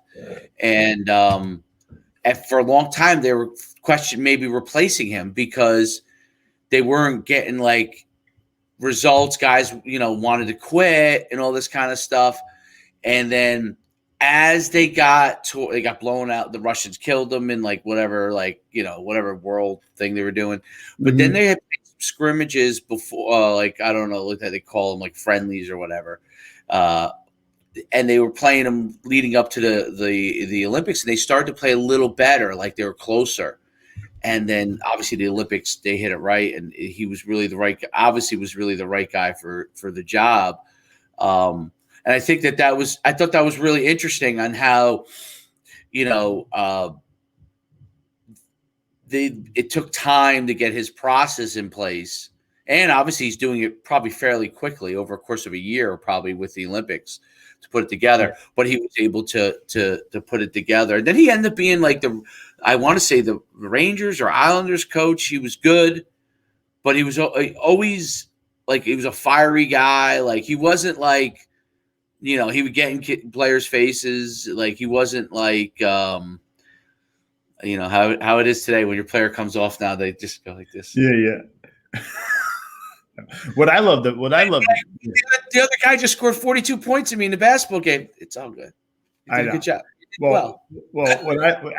And for a long time, they were questioning maybe replacing him because they weren't getting like results. Guys, wanted to quit and all this kind of stuff. And then as they got blown out, the Russians killed them in like whatever world thing they were doing. But then they had scrimmages before, like I don't know, like they call them like friendlies or whatever. And they were playing them leading up to the Olympics, and they started to play a little better, like they were closer. And then obviously the Olympics, they hit it right, and he was really the right guy for the job. And I think I thought that was really interesting on how, it took time to get his process in place. And obviously he's doing it probably fairly quickly over a course of a year, probably with the Olympics to put it together. But he was able to put it together. And then he ended up being like I want to say the Rangers or Islanders coach. He was good, but he was always like, he was a fiery guy. Like he wasn't like, he would get in players' faces. Like he wasn't like, how it is today when your player comes off now, they just go like this. Yeah. The other guy just scored 42 points in the basketball game. It's all good. You did a good job. Well,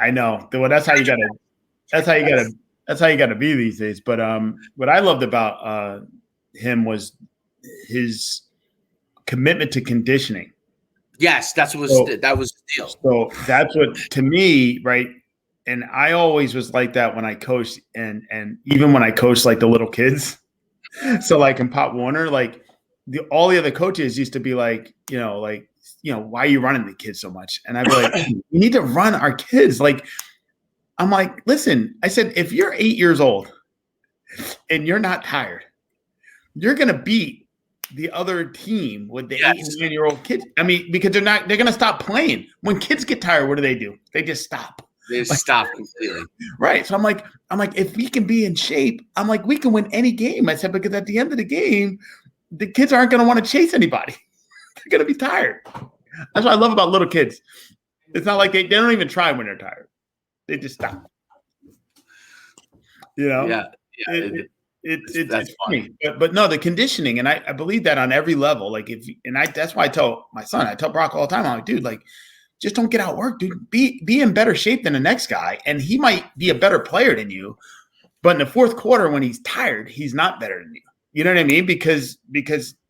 I know. Well, that's how you gotta be these days. But what I loved about him was his commitment to conditioning. Yes, that was the deal. So that's what, to me, right? And I always was like that when I coached, and even when I coached like the little kids. So like in Pop Warner, like all the other coaches used to be like, why are you running the kids so much? And I'd be like, we need to run our kids. Like, I'm like, listen, I said, if you're 8 years old and you're not tired, you're going to beat the other team with the 8 and 9-year-old kids. I mean, because they're going to stop playing. When kids get tired, what do? They just stop. They just stop completely. Right. So I'm like, if we can be in shape, I'm like, we can win any game. I said, because at the end of the game, the kids aren't going to want to chase anybody. They're going to be tired. That's what I love about little kids. It's not like they don't even try when they're tired. They just stop. Yeah. It's funny. But no, the conditioning, and I believe that on every level. Like that's why I tell my son, I tell Brock all the time, I'm like, dude, like, just don't get out work, dude. Be in better shape than the next guy. And he might be a better player than you, but in the fourth quarter, when he's tired, he's not better than you. You know what I mean? Because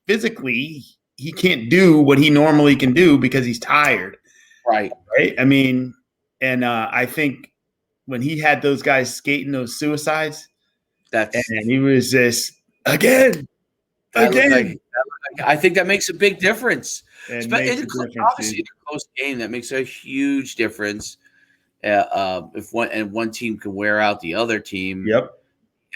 physically he can't do what he normally can do because he's tired. Right. I mean, and I think when he had those guys skating those suicides, and he was just again. I think that makes a big difference. Obviously, In a close game, that makes a huge difference. If one team can wear out the other team. Yep.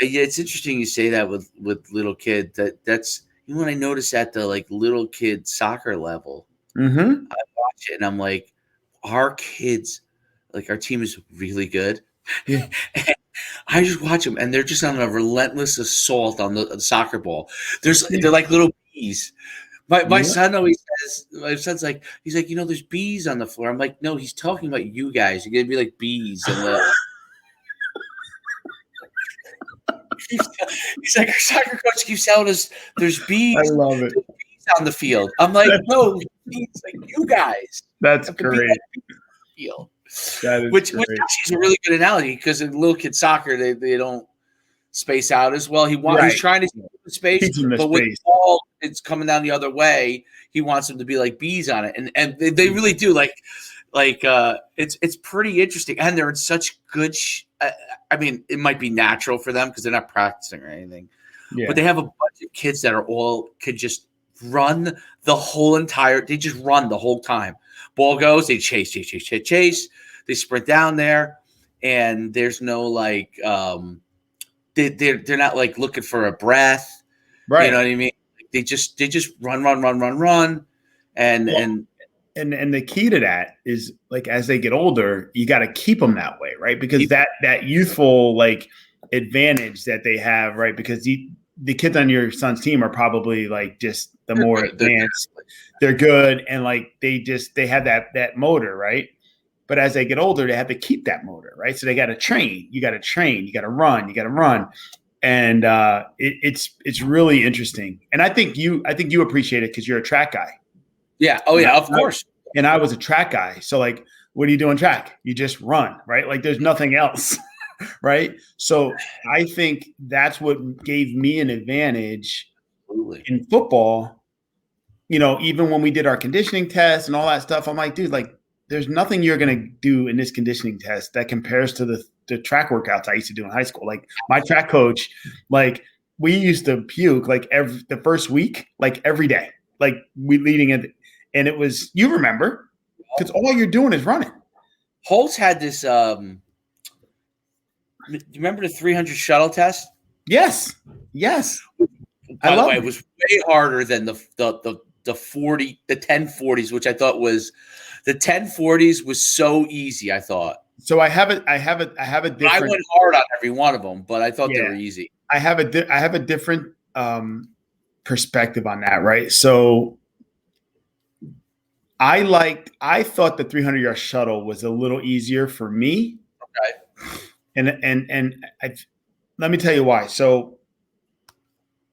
Yeah, it's interesting you say that with little kids. That's when I notice at the little kid soccer level. Mm-hmm. I watch it and I'm like, our kids, our team is really good. Yeah. I just watch them, and they're just on a relentless assault on the soccer ball. They're like little bees. My son always says, he's like, there's bees on the floor. I'm like, no, he's talking about you guys. You're gonna be like bees. And he's like, our soccer coach keeps telling us there's bees. I love it. There's bees on the field. I'm like, no, it's like you guys. That's great. Field. Which actually is a really good analogy because in little kid soccer they don't space out as well. He's trying to keep the space, but with the ball it's coming down the other way, he wants them to be like bees on it, and they really do it's pretty interesting, and they're in such good. I mean, it might be natural for them because they're not practicing or anything, but they have a bunch of kids that could just run the whole entire. They just run the whole time. Ball goes, they chase. They sprint down there, and there's no they're not looking for a breath, right? You know what I mean? They just run, and the key to that is as they get older, you got to keep them that way, right? Because that youthful advantage that they have, right? Because the kids on your son's team are probably just the more advanced. They're good, and they have that motor, right? But as they get older, they have to keep that motor, right? So they got to train. You got to train. You got to run. And it's really interesting. And I think you appreciate it because you're a track guy. Yeah. Oh yeah. Of course. And I was a track guy. So what do you do in track? You just run, right? There's nothing else, right? So I think that's what gave me an advantage in football. Even when we did our conditioning tests and all that stuff, I'm like, dude, there's nothing you're going to do in this conditioning test that compares to the track workouts I used to do in high school. My track coach, we used to puke the first week, every day, we leading it. And it was, you remember, because all you're doing is running. Holtz had this, do you remember the 300 shuttle test? Yes. By the way, it was way harder than the 1040s, which I thought was the 1040s was so easy. I thought. So I have a different. I went hard on every one of them, but I thought they were easy. I have a different perspective on that, right? So I thought the 300-yard shuttle was a little easier for me. Okay. And let me tell you why. So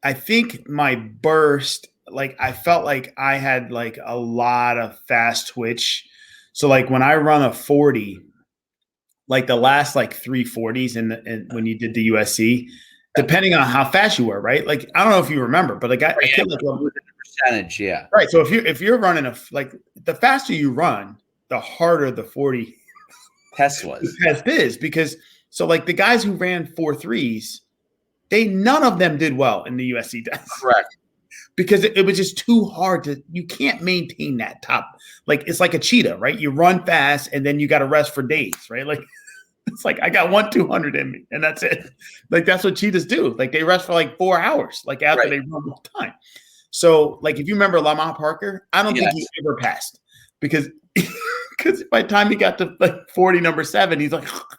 I think my burst, I felt like I had a lot of fast twitch. So when I run a 40, the last 3 40s and when you did the USC, depending on how fast you were, right? I don't know if you remember, but I feel the percentage, yeah. Right. So if you're running the faster you run, the harder the 40 test was. The test is because the guys who ran 4.3s, none of them did well in the USC test. Correct. Because it was just too hard you can't maintain that top. It's like a cheetah, right? You run fast and then you got to rest for days, right? It's I got 200 in me and that's it. That's what cheetahs do. They rest for 4 hours, after they run all the time. So if you remember Lamont Parker, I don't think he ever passed because by the time he got to 40 number 7, he's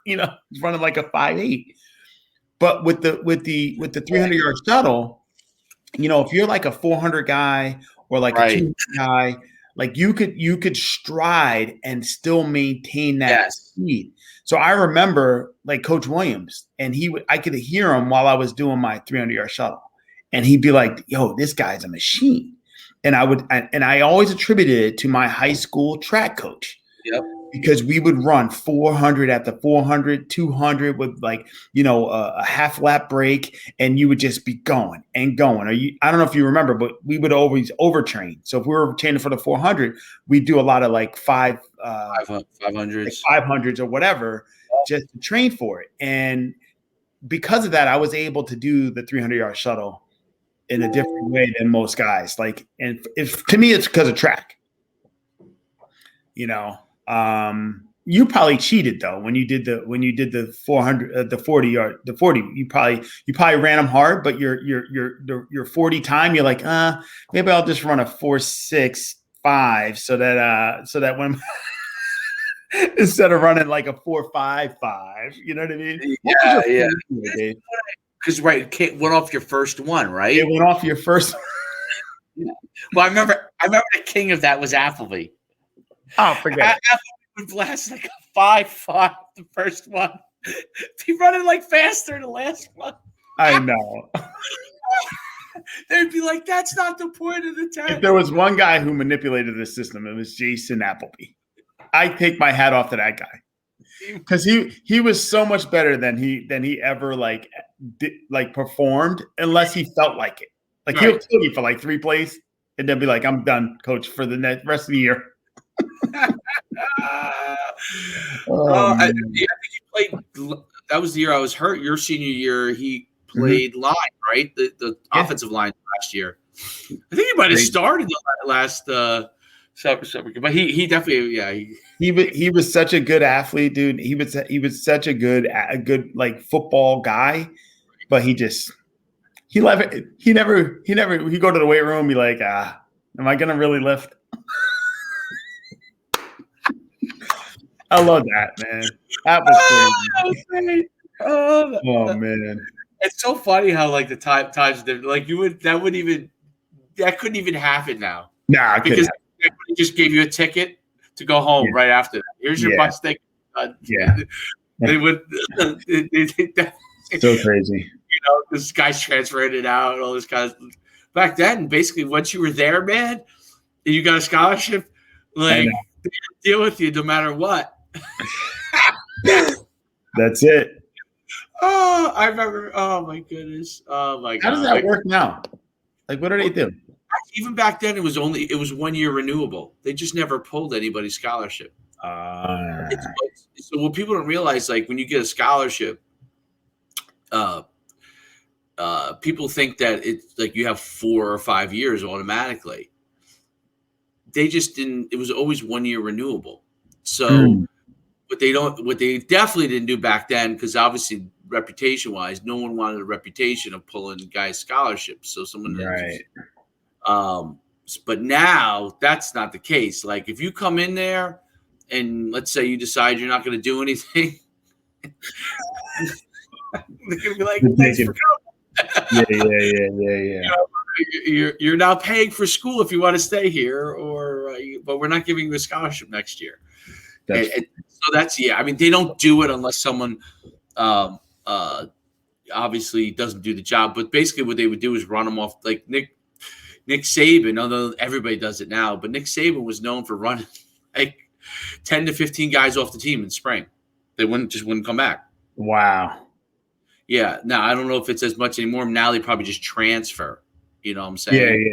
he's running a 5.8. But with the 300-yard shuttle, if you're a 400 guy or a 200 guy, you could stride and still maintain that speed. So I remember Coach Williams, and I could hear him while I was doing my 300-yard shuttle, and he'd be like, "Yo, this guy's a machine." And I always attributed it to my high school track coach. Yep. Because we would run 400 at the 400, 200 with a half lap break, and you would just be going and going. I don't know if you remember, but we would always overtrain. So if we were training for the 400, we'd do a lot of 500s, 500s or whatever, just to train for it. And because of that, I was able to do the 300-yard shuttle in a different way than most guys. Like, and if to me, it's because of track. You know, you probably cheated though when you did the 400, the 40 yard, the 40. You probably ran them hard, but your 40 time, you're like, maybe I'll just run a 4.65 so that when instead of running like a 4.55, you know what I mean? Yeah. Because it went off your first one, right? It went off your first. Yeah. Well, I remember the king of that was Appleby. Oh, forget it. Would blast like a 5.5 the first one. Be running like faster the last one. I know. They'd be like, "That's not the point of the test." If there was one guy who manipulated the system, it was Jason Appleby. I take my hat off to that guy because he was so much better than he ever performed unless he felt like it. Like he'll kill you for like 3 plays and then be like, "I'm done, coach, for the rest of the year." I think he played. That was the year I was hurt. Your senior year, he played line, right? The offensive line last year. I think he might have started the last summer, but he definitely, he was such a good athlete, dude. He was such a good like football guy, but he go to the weight room and be like, am I gonna really lift? I love that, man. That was crazy. Oh man, it's so funny how like the times like that couldn't even happen now. Nah, because they just gave you a ticket to go home right after that. Here's your bus ticket. They would. So crazy. You know, this guy's transferring it out. All this guys. Back then, basically, once you were there, man, and you got a scholarship, like they deal with you no matter what. That's it. Oh, I remember. Oh my goodness. Oh my God. How does that work now? Like, what do they do? Even back then, it was 1 year renewable. They just never pulled anybody's scholarship. So what people don't realize, like when you get a scholarship, people think that it's like you have 4 or 5 years automatically. They just didn't. It was always 1 year renewable. So what they definitely didn't do back then, because obviously reputation wise, no one wanted a reputation of pulling guys' scholarships. So someone but now that's not the case. Like if you come in there and let's say you decide you're not going to do anything, they're going to be like, thanks for coming. Yeah. You know, you're now paying for school if you want to stay here, but we're not giving you a scholarship next year. So that's I mean, they don't do it unless someone obviously doesn't do the job. But basically, what they would do is run them off. Like Nick Saban, although everybody does it now, but Nick Saban was known for running like 10 to 15 guys off the team in spring. They wouldn't come back. Wow. Yeah. Now I don't know if it's as much anymore. Now they probably just transfer. You know what I'm saying?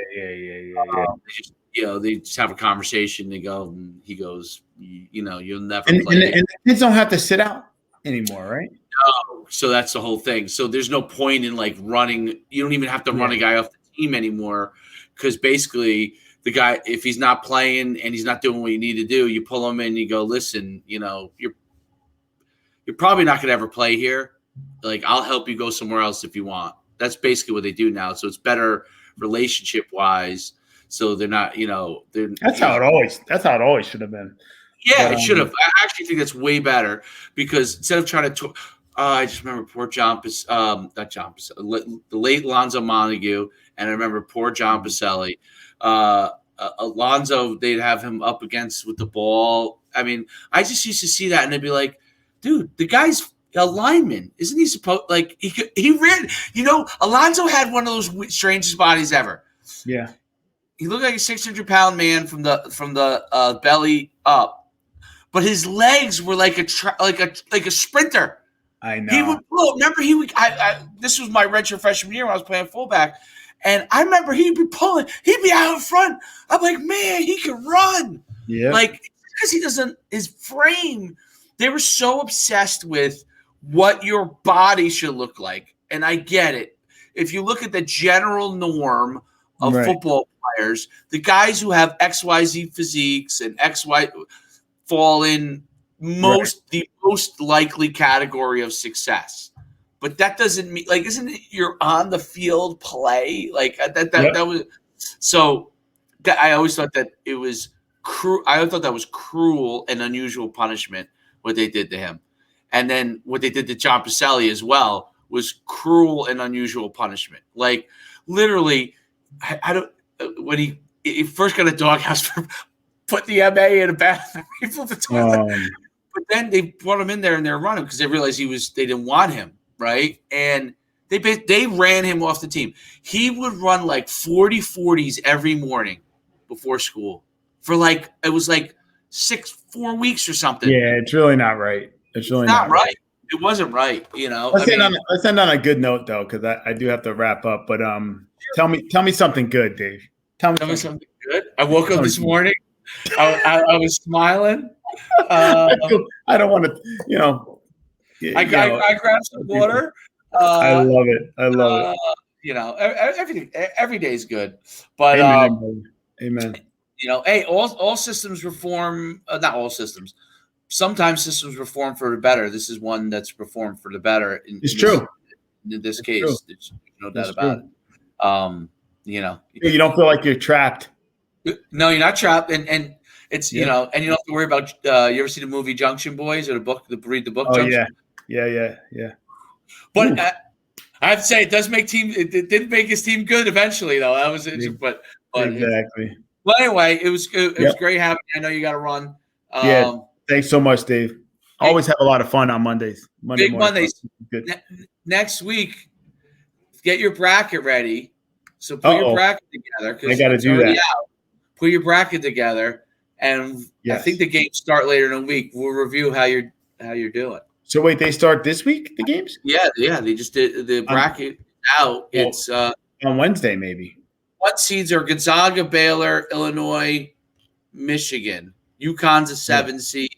Yeah. They just have a conversation. They go, and he goes, you'll never play. And the kids don't have to sit out anymore, right? No. So that's the whole thing. So there's no point in like running. You don't even have to run a guy off the team anymore, because basically the guy, if he's not playing and he's not doing what you need to do, you pull him in and you go, listen, you're probably not going to ever play here. Like, I'll help you go somewhere else if you want. That's basically what they do now. So it's better relationship wise. So they're not, that's how it always should have been. Yeah, it should have. I actually think that's way better, because instead of trying to, I just remember poor the late Lonzo Montague, and I remember poor John Pacelli. Alonzo, they'd have him up against with the ball. I mean, I just used to see that, and they'd be like, dude, the guy's a lineman. Isn't he supposed, like, he ran, Alonzo had one of those strangest bodies ever. Yeah. He looked like a 600-pound man from the belly up, but his legs were like a sprinter. I know. He would pull. Remember, this was my redshirt freshman year when I was playing fullback, and I remember he'd be pulling. He'd be out in front. I'm like, man, he can run. Yeah. Like, because he doesn't. His frame. They were so obsessed with what your body should look like, and I get it. if you look at the general norm of Right. football players, the guys who have XYZ physiques and XY fall in the most likely category of success. But that doesn't mean, like, isn't it your on the field play? Like that was so. I always thought that it was cruel. I thought that was cruel and unusual punishment what they did to him, and then what they did to John Pacelli as well was cruel and unusual punishment. Like literally, I don't when he first got a doghouse for put the MA in a bathroom. But then they brought him in there and they were running because they realized they didn't want him, right? And they ran him off the team. He would run like 40-40s every morning before school for it was like 4 weeks or something. Yeah, it's really not right. It's really not right. It wasn't right, you know. Let's end on a good note though, because I do have to wrap up. But tell me something good, Dave. Tell me something good. I woke up this morning. I was smiling. I don't want to, I grabbed some water. I love it. I love it. Every day is good, but amen. Hey, all systems reform. Not all systems. Sometimes systems reform for the better. This is one that's reformed for the better. It's true. In this case, there's no doubt about it. You don't feel like you're trapped. No, you're not trapped, and it's and you don't have to worry about. You ever see the movie Junction Boys or read the book? Oh Junction? Yeah. But I have to say, it does make it did make his team good eventually, though. That was it. But exactly. Well, anyway, it was great having you. I know you got to run. Thanks so much, Dave. Always have a lot of fun on Mondays. Big Mondays. Next week, get your bracket ready. So put your bracket together. I got to do that. Put your bracket together, and I think the games start later in the week. We'll review how you're doing. So wait, they start this week, the games? Yeah. They just did the bracket out. It's on Wednesday, maybe. What seeds are Gonzaga, Baylor, Illinois, Michigan? UConn's a 7 seed.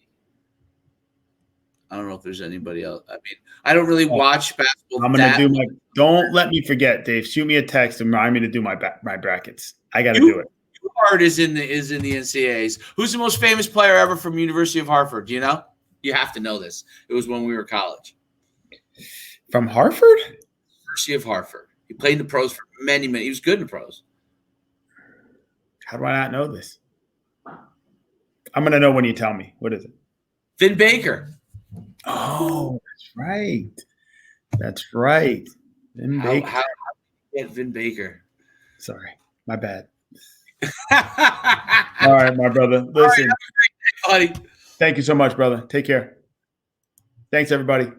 I don't know if there's anybody else. I mean, I don't really watch basketball. I'm gonna do Don't let me forget, Dave. Shoot me a text and remind me to do my brackets. I got to do it. Harvard is in the NCAAs. Who's the most famous player ever from University of Harvard? Do you know? You have to know this. It was when we were in college. From Harvard? University of Harvard. He played in the pros for many. He was good in the pros. How do I not know this? I'm going to know when you tell me. What is it? Vin Baker. Oh, that's right. That's right. Vin Baker. How did you get Vin Baker? Sorry. My bad. All right, my brother. Listen. All right, have a great day, buddy. Thank you so much, brother. Take care. Thanks, everybody.